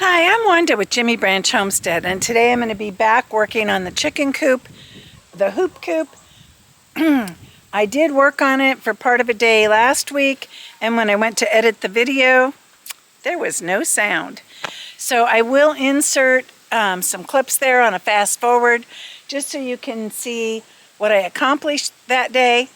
Hi, I'm Wanda with Jimmy Branch Homestead, and today I'm going to be back working on the chicken coop, the hoop coop. I did work on it for part of a day last week, and when I went to edit the video, there was no sound. So I will insert some clips there on a fast forward, just so you can see what I accomplished that day.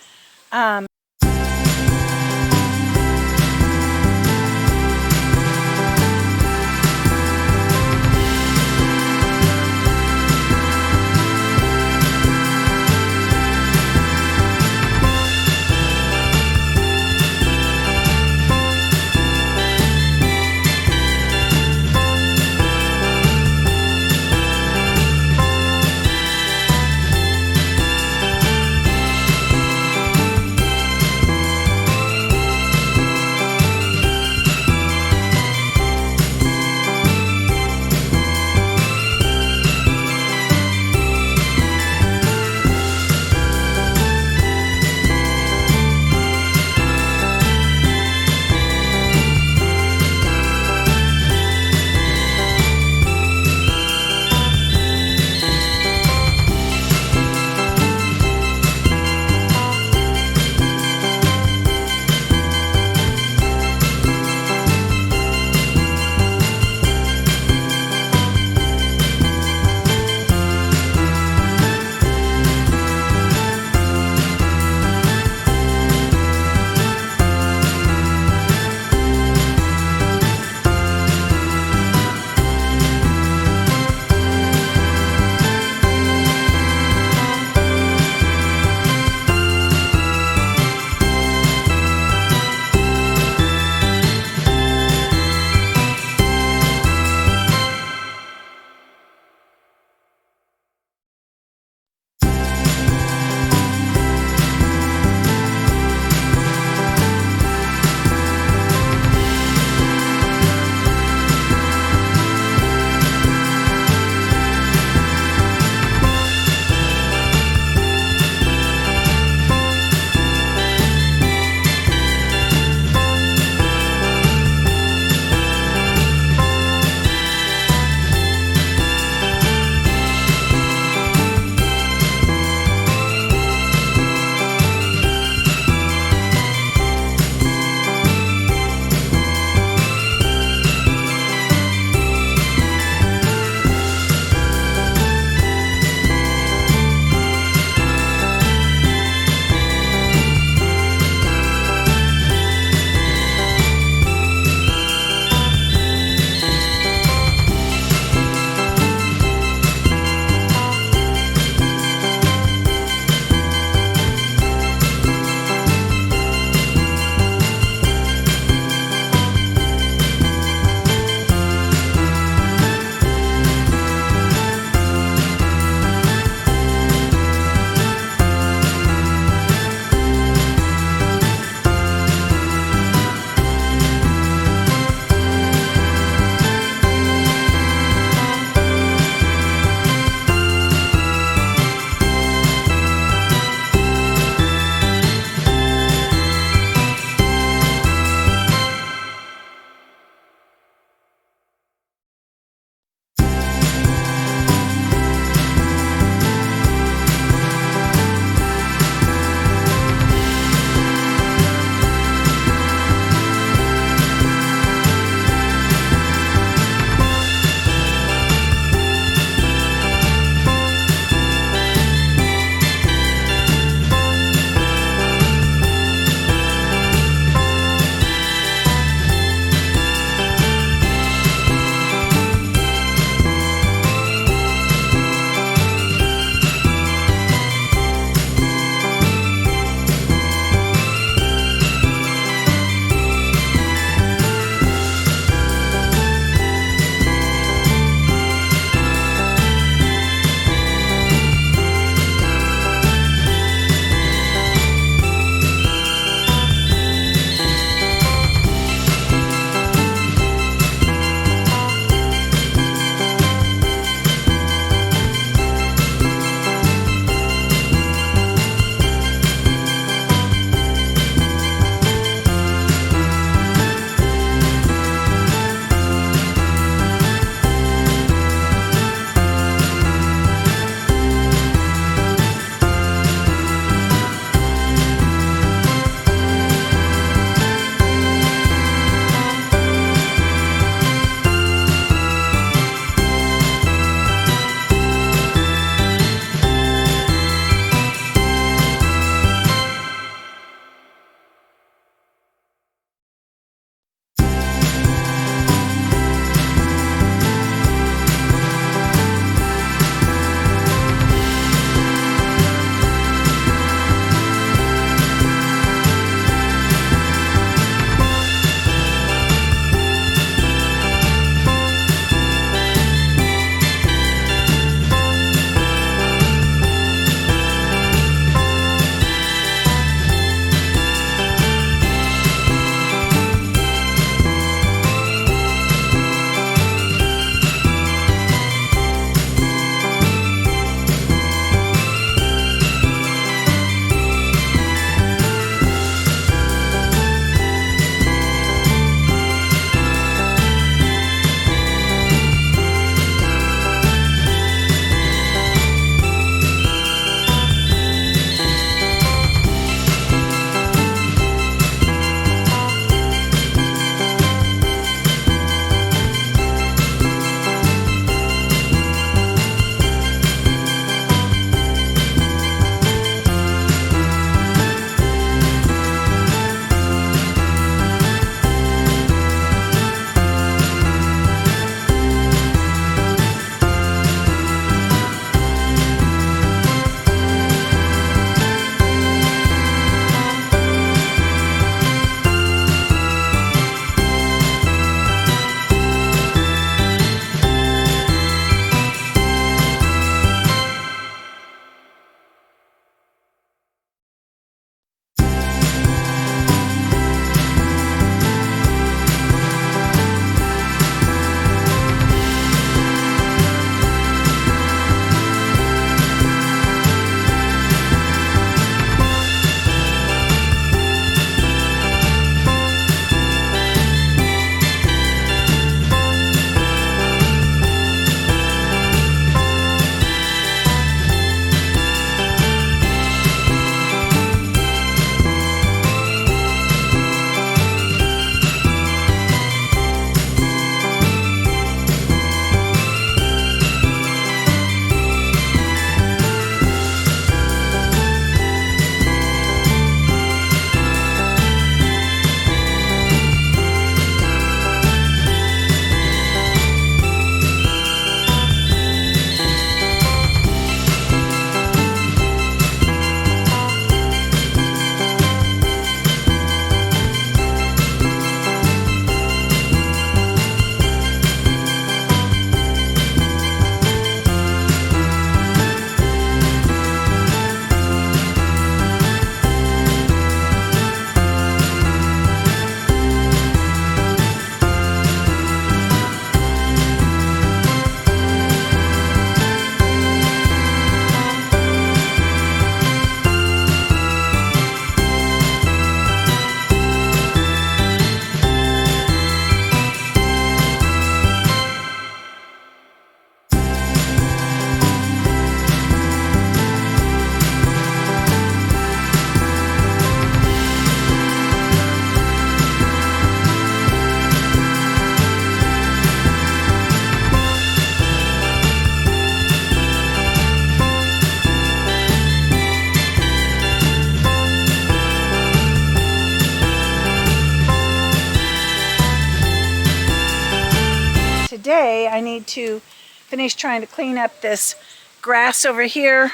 today I need to finish trying to clean up this grass over here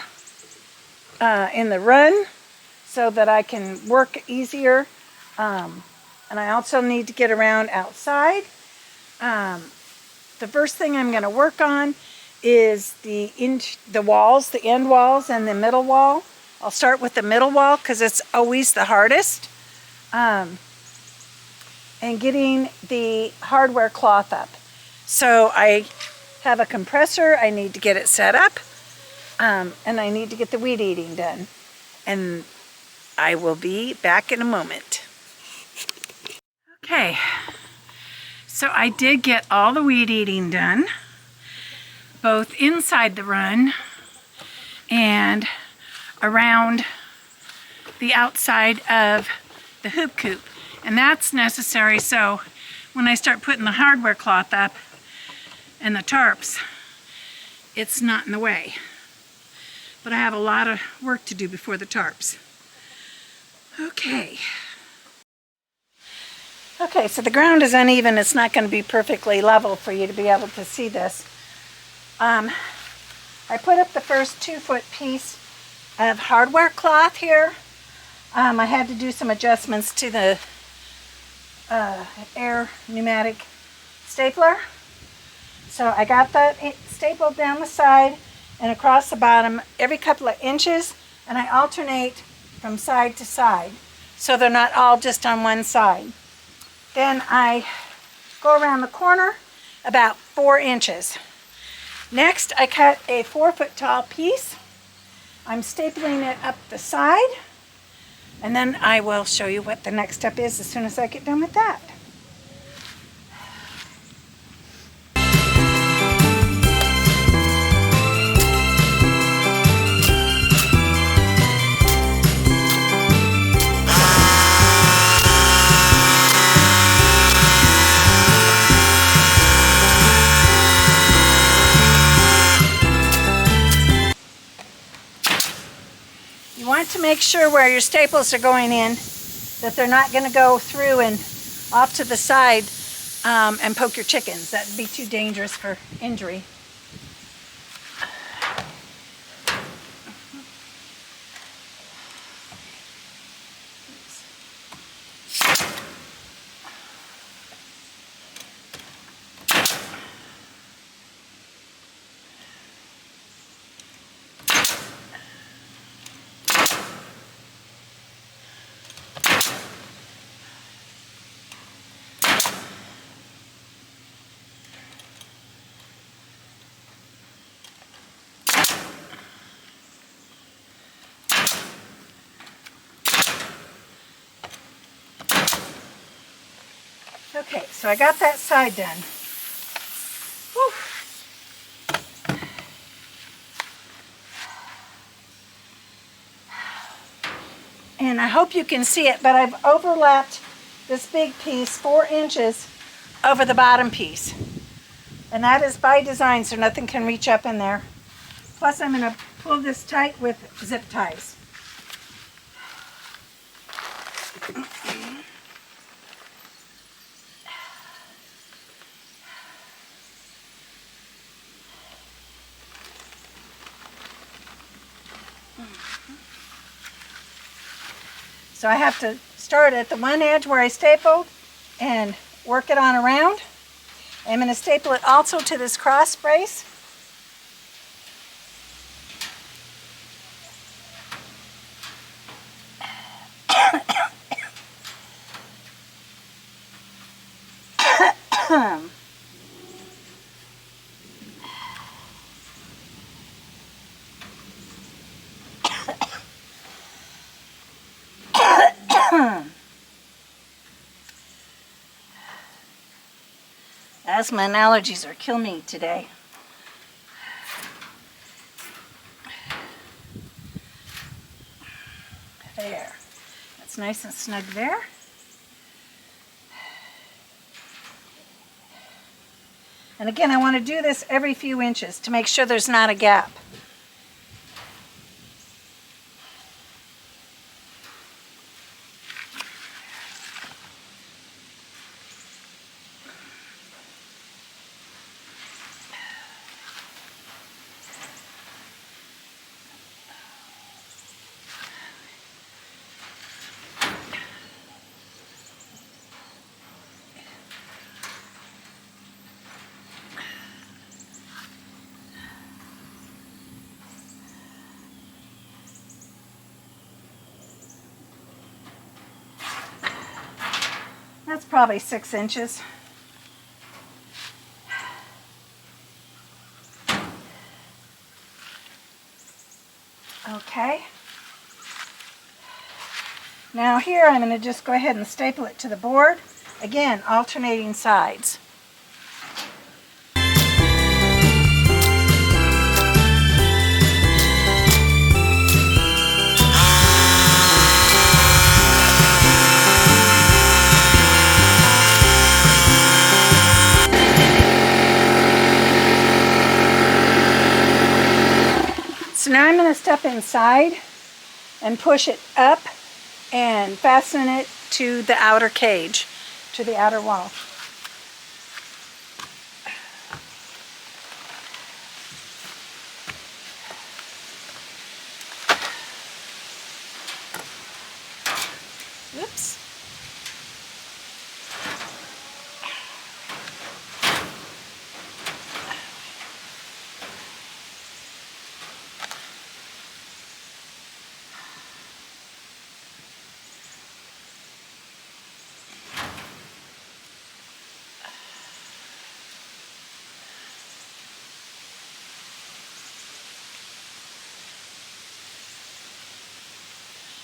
in the run so that I can work easier. And I also need to get around outside. The first thing I'm going to work on is the walls, the end walls and the middle wall. I'll start with the middle wall because it's always the hardest. And getting the hardware cloth up. So I have a compressor, I need to get it set up, and I need to get the weed eating done. And I will be back in a moment. Okay, so I did get all the weed eating done, both inside the run and around the outside of the hoop coop. And that's necessary so when I start putting the hardware cloth up and the tarps, it's not in the way. But I have a lot of work to do before the tarps. Okay. Okay, so the ground is uneven. It's not going to be perfectly level for you to be able to see this. I put up the first 2-foot piece of hardware cloth here. I had to do some adjustments to the air pneumatic stapler. So I got that stapled down the side and across the bottom every couple of inches, and I alternate from side to side so they're not all just on one side. Then I go around the corner about 4 inches. Next, I cut a 4-foot tall piece. I'm stapling it up the side, and then I will show you what the next step is as soon as I get done with that. You want to make sure where your staples are going in that they're not going to go through and off to the side and poke your chickens. That would be too dangerous for injury. Okay, so I got that side done. Whew. And I hope you can see it, but I've overlapped this big piece 4 inches over the bottom piece. And that is by design so nothing can reach up in there. Plus I'm going to pull this tight with zip ties. So I have to start at the one edge where I stapled and work it on around. I'm going to staple it also to this cross brace. Asthma and allergies are killing me today. There. That's nice and snug there. And again, I want to do this every few inches to make sure there's not a gap. probably 6 inches. Okay. Now here I'm going to just go ahead and staple it to the board. Again, alternating sides. So now I'm going to step inside and push it up and fasten it to the outer cage, to the outer wall. Oops.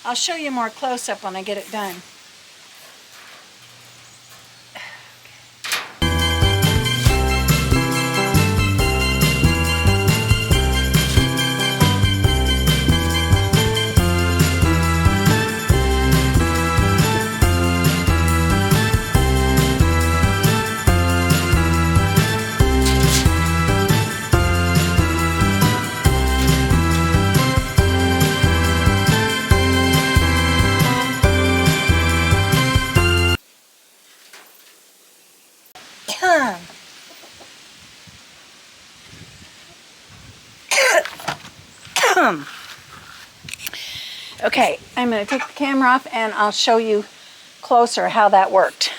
I'll show you more close-up when I get it done. Okay, I'm going to take the camera off and I'll show you closer how that worked.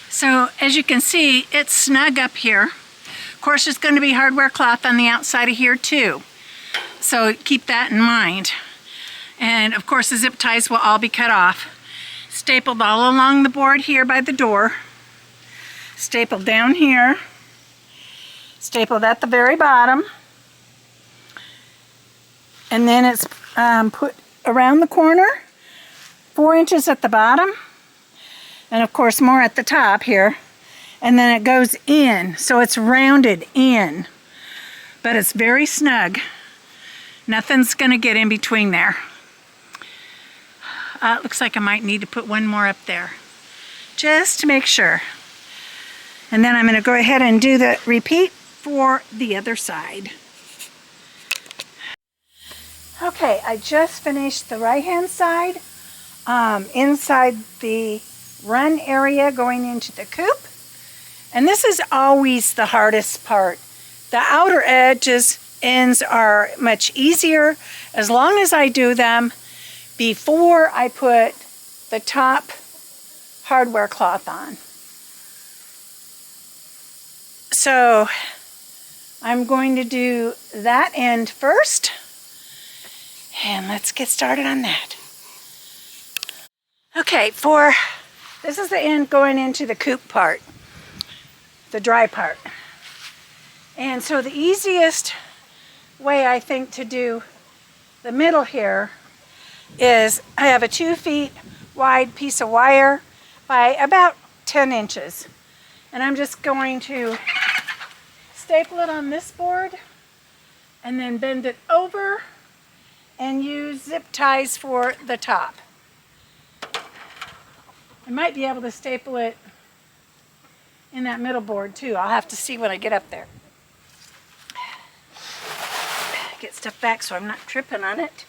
So as you can see, it's snug up here. Of course, there's going to be hardware cloth on the outside of here too. So keep that in mind. And of course, the zip ties will all be cut off. Stapled all along the board here by the door. Stapled down here. Stapled at the very bottom. And then it's put around the corner, 4 inches at the bottom, and of course more at the top here. And then it goes in, so it's rounded in. But it's very snug. Nothing's going to get in between there. Looks like I might need to put one more up there, just to make sure. And then I'm going to go ahead and do the repeat for the other side. Okay, I just finished the right-hand side, inside the run area going into the coop. And this is always the hardest part. The outer ends are much easier as long as I do them before I put the top hardware cloth on. So I'm going to do that end first. And let's get started on that. Okay, this is the end going into the coop part, the dry part. And so the easiest way I think to do the middle here is I have a 2 feet wide piece of wire by about 10 inches. And I'm just going to staple it on this board and then bend it over and use zip ties for the top. I might be able to staple it in that middle board too. I'll have to see when I get up there. Get stuff back so I'm not tripping on it.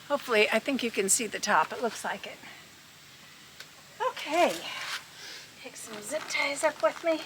Hopefully, I think you can see the top. It looks like it. Okay. Pick some zip ties up with me.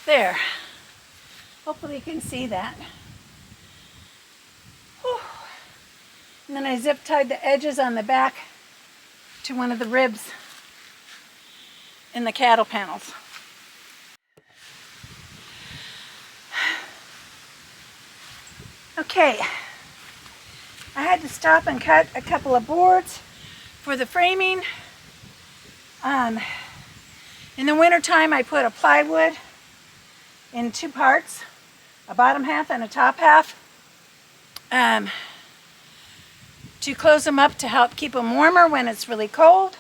There. Hopefully you can see that. Whew. And then I zip tied the edges on the back to one of the ribs in the cattle panels. Okay, I had to stop and cut a couple of boards for the framing. In the wintertime, I put a plywood in two parts, a bottom half and a top half, to close them up to help keep them warmer when it's really cold.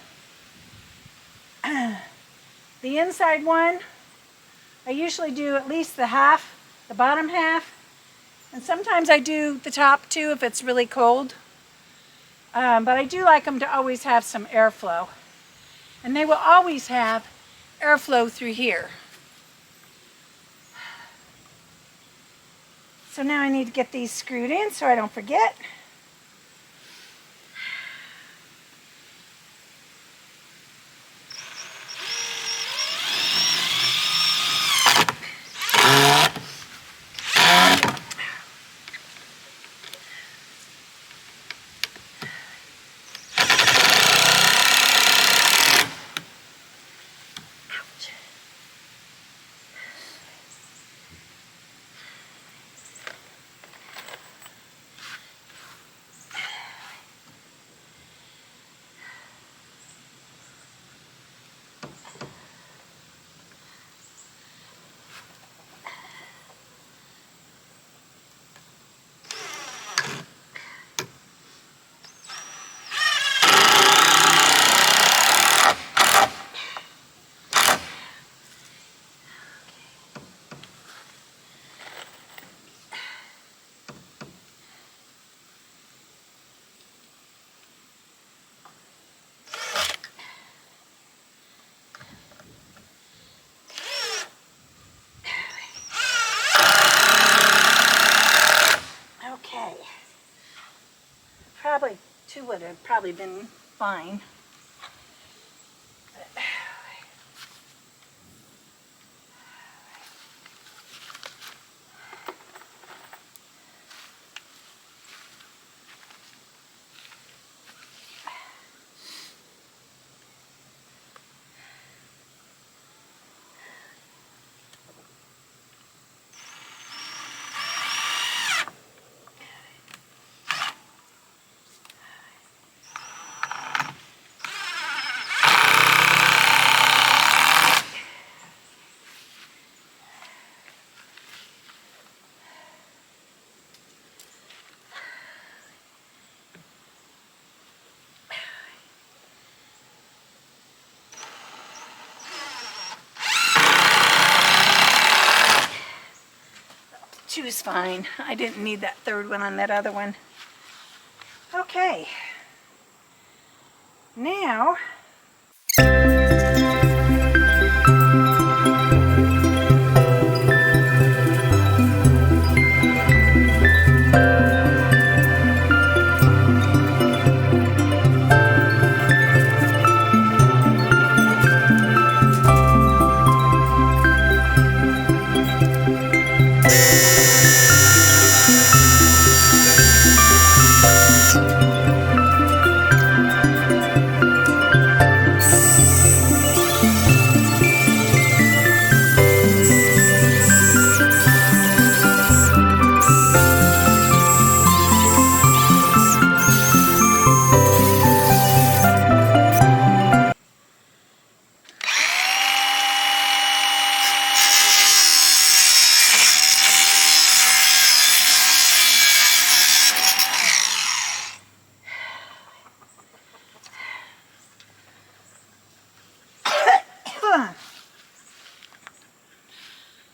The inside one, I usually do at least the half, the bottom half, and sometimes I do the top too if it's really cold. But I do like them to always have some airflow. And they will always have airflow through here. So now I need to get these screwed in so I don't forget. Probably two would have probably been fine. Two is fine. I didn't need that third one on that other one. Okay. Now,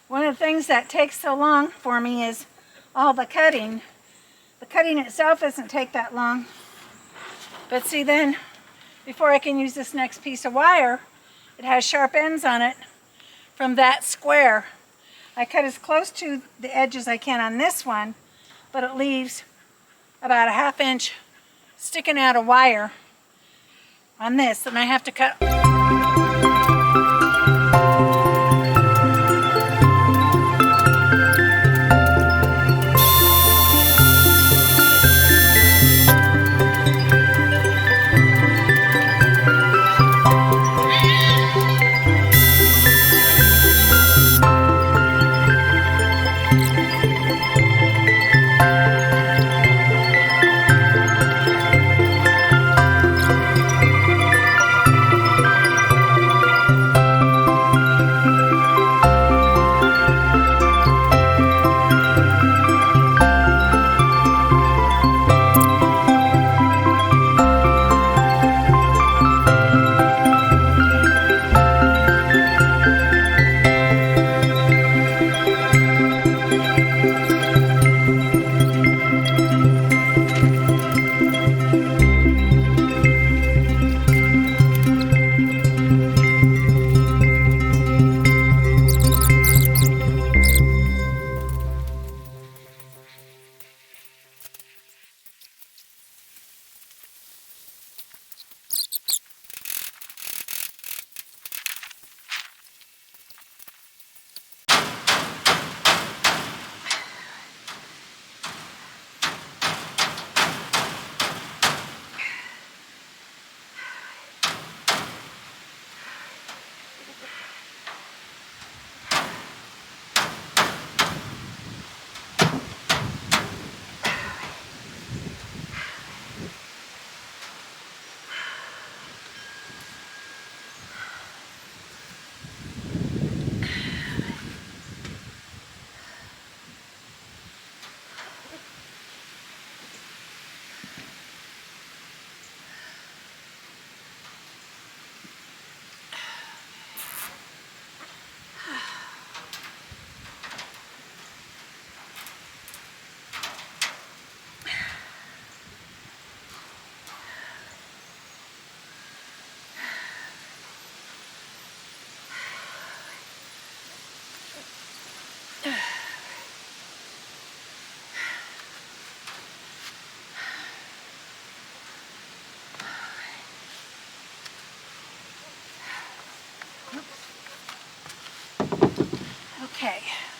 one of the things that takes so long for me is all the cutting. The cutting itself doesn't take that long. But see then, before I can use this next piece of wire, it has sharp ends on it from that square. I cut as close to the edge as I can on this one, but it leaves about a ½ inch sticking out of wire on this, and I have to cut.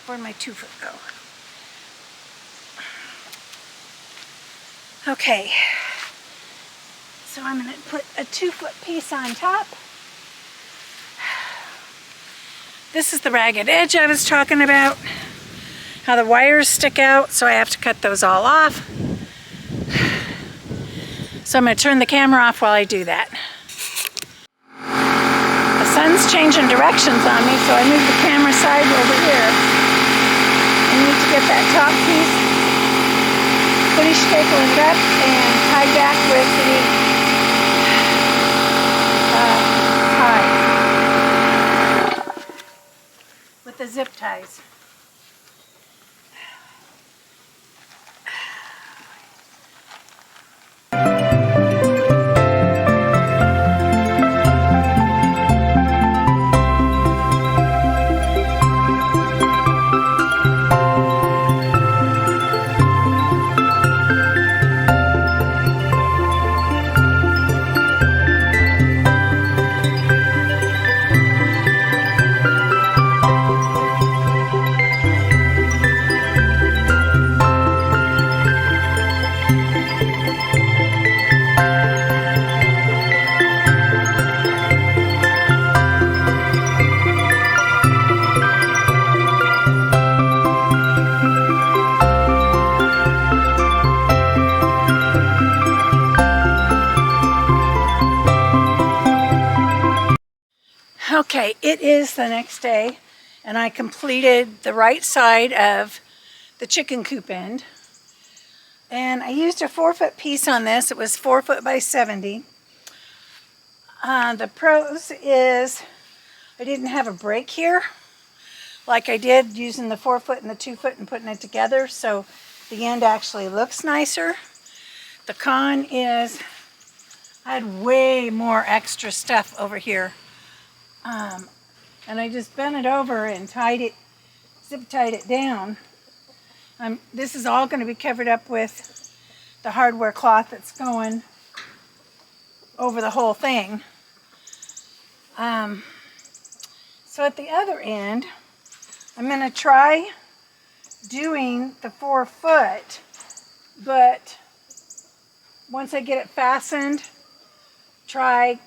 Where'd my 2-foot go? Okay, so I'm going to put a 2-foot piece on top. This is the ragged edge I was talking about, how the wires stick out, so I have to cut those all off. So I'm going to turn the camera off while I do that. The sun's changing directions on me, so I move the camera side over here. I need to get that top piece finished stapling up and tied back with the zip ties. Okay, it is the next day, and I completed the right side of the chicken coop end. And I used a 4-foot piece on this. It was 4 foot by 70. The pros is I didn't have a break here like I did using the 4-foot and the 2-foot and putting it together, so the end actually looks nicer. The con is I had way more extra stuff over here. And I just bent it over and zip tied it down. This is all going to be covered up with the hardware cloth that's going over the whole thing. So at the other end, I'm going to try doing the 4-foot, but once I get it fastened, try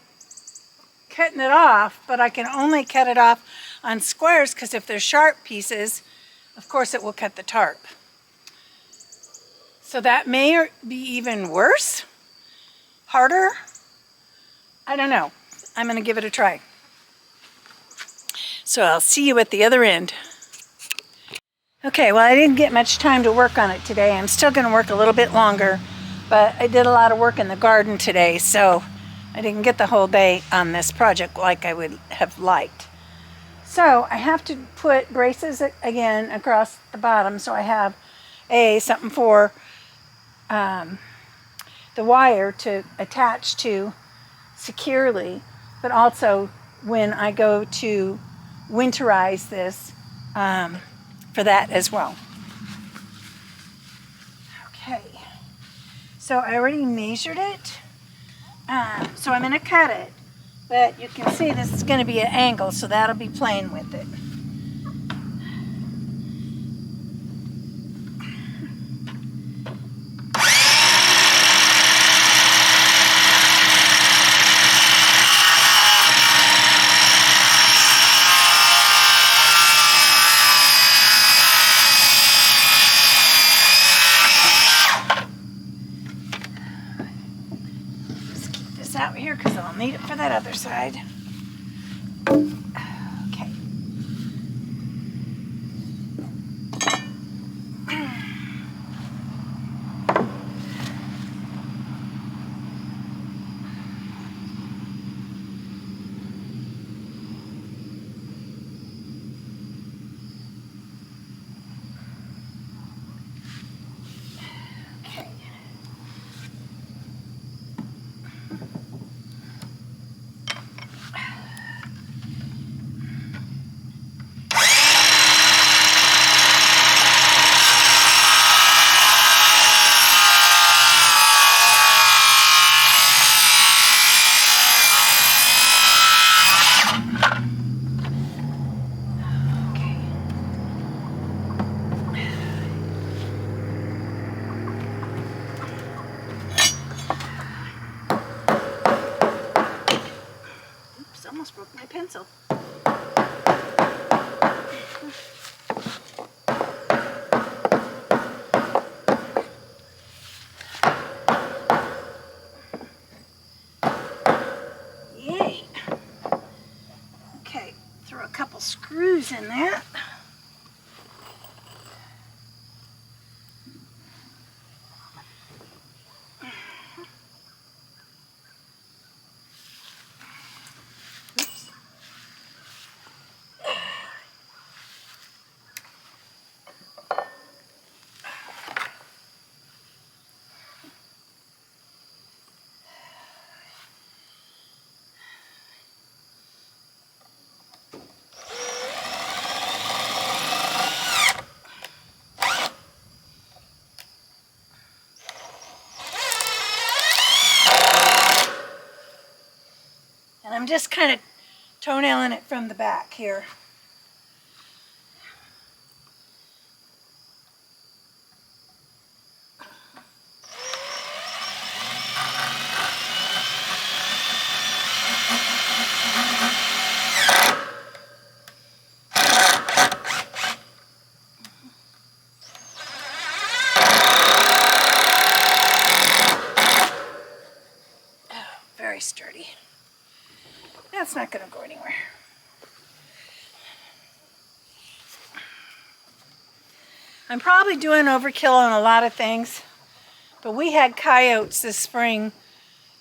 cutting it off, but I can only cut it off on squares because if they're sharp pieces, of course it will cut the tarp. So that may be even worse, harder. I don't know. I'm going to give it a try. So I'll see you at the other end. Okay, well, I didn't get much time to work on it today. I'm still going to work a little bit longer, but I did a lot of work in the garden today, so I didn't get the whole day on this project like I would have liked. So I have to put braces again across the bottom, so I have something for the wire to attach to securely, but also when I go to winterize this, for that as well. Okay, so I already measured it, so I'm going to cut it, but you can see this is going to be an angle, so that'll be playing with it. Out here because I'll need it for that other side. Okay. almost broke my pencil. Yay. Okay, throw a couple screws in that. Oops. And I'm just kind of toenailing it from the back here. Very sturdy. That's not going to go anywhere. I'm probably doing overkill on a lot of things, but we had coyotes this spring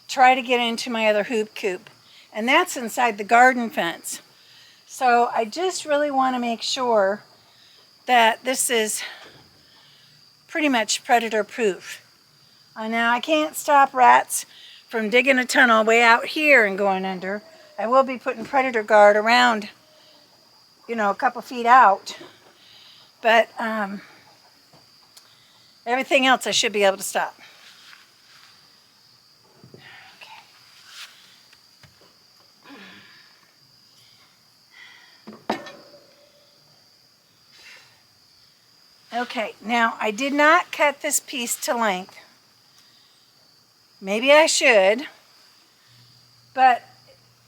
try to get into my other hoop coop, and that's inside the garden fence. So I just really want to make sure that this is pretty much predator proof. Now I can't stop rats from digging a tunnel way out here and going under. I will be putting predator guard around, you know, a couple feet out. But everything else I should be able to stop. Okay, now I did not cut this piece to length. Maybe I should, but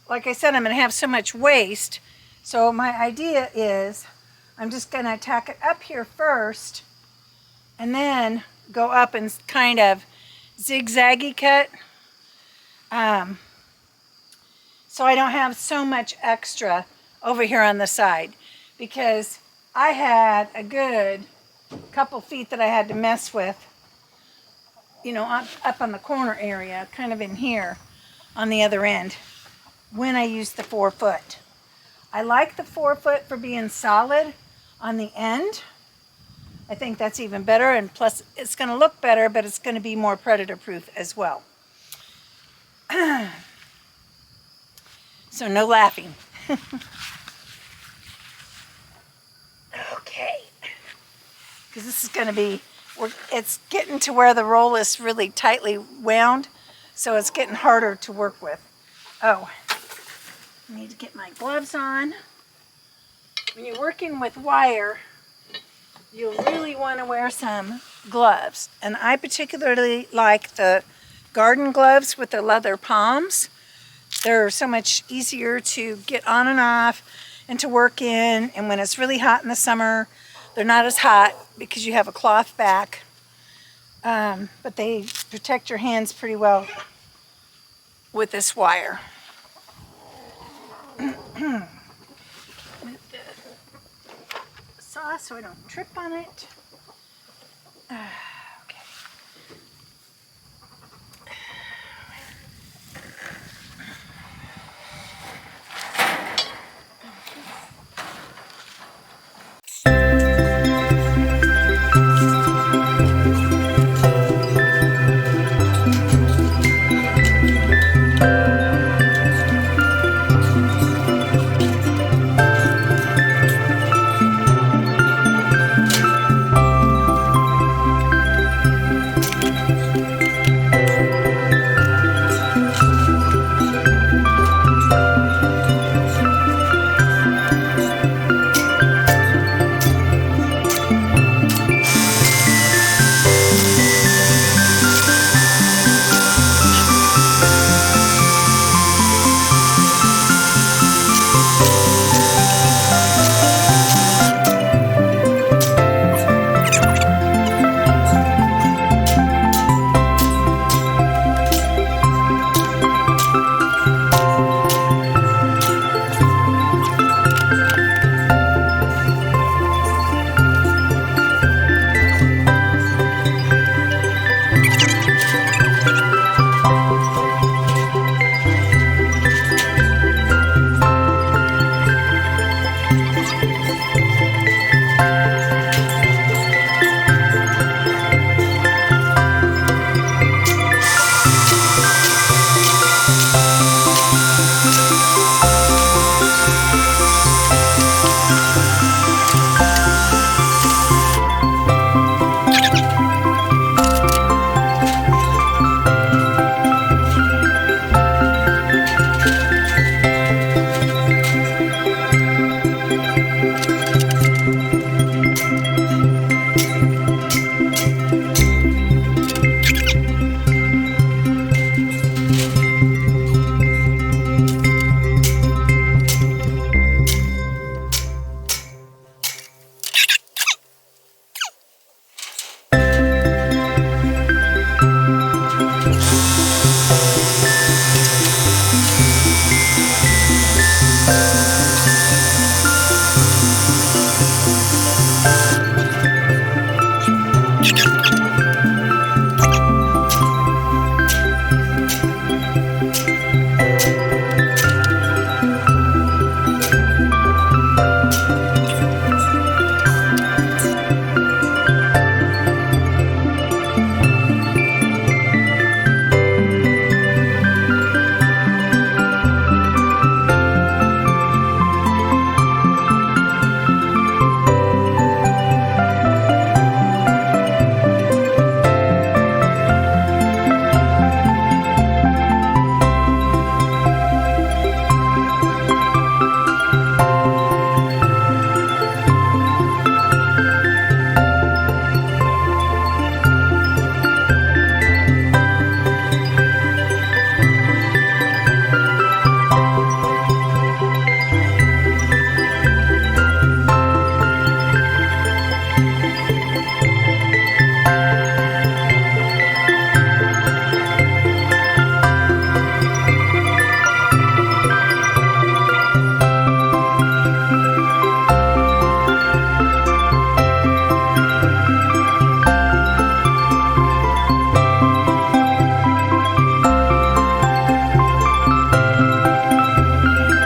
like I said, I'm going to have so much waste. So my idea is I'm just going to tack it up here first and then go up and kind of zigzaggy cut. So I don't have so much extra over here on the side, because I had a good couple feet that I had to mess with, you know, up on the corner area, kind of in here on the other end, when I used the 4 foot. I like the 4 foot for being solid on the end. I think that's even better, and plus it's going to look better, but it's going to be more predator proof as well. So no laughing. Okay. Because this is going to be, it's getting to where the roll is really tightly wound, so it's getting harder to work with. Oh, I need to get my gloves on. When you're working with wire, you'll really want to wear some gloves. And I particularly like the garden gloves with the leather palms. They're so much easier to get on and off and to work in. And when it's really hot in the summer, they're not as hot because you have a cloth back. But they protect your hands pretty well with this wire. Move the saw so I don't trip on it.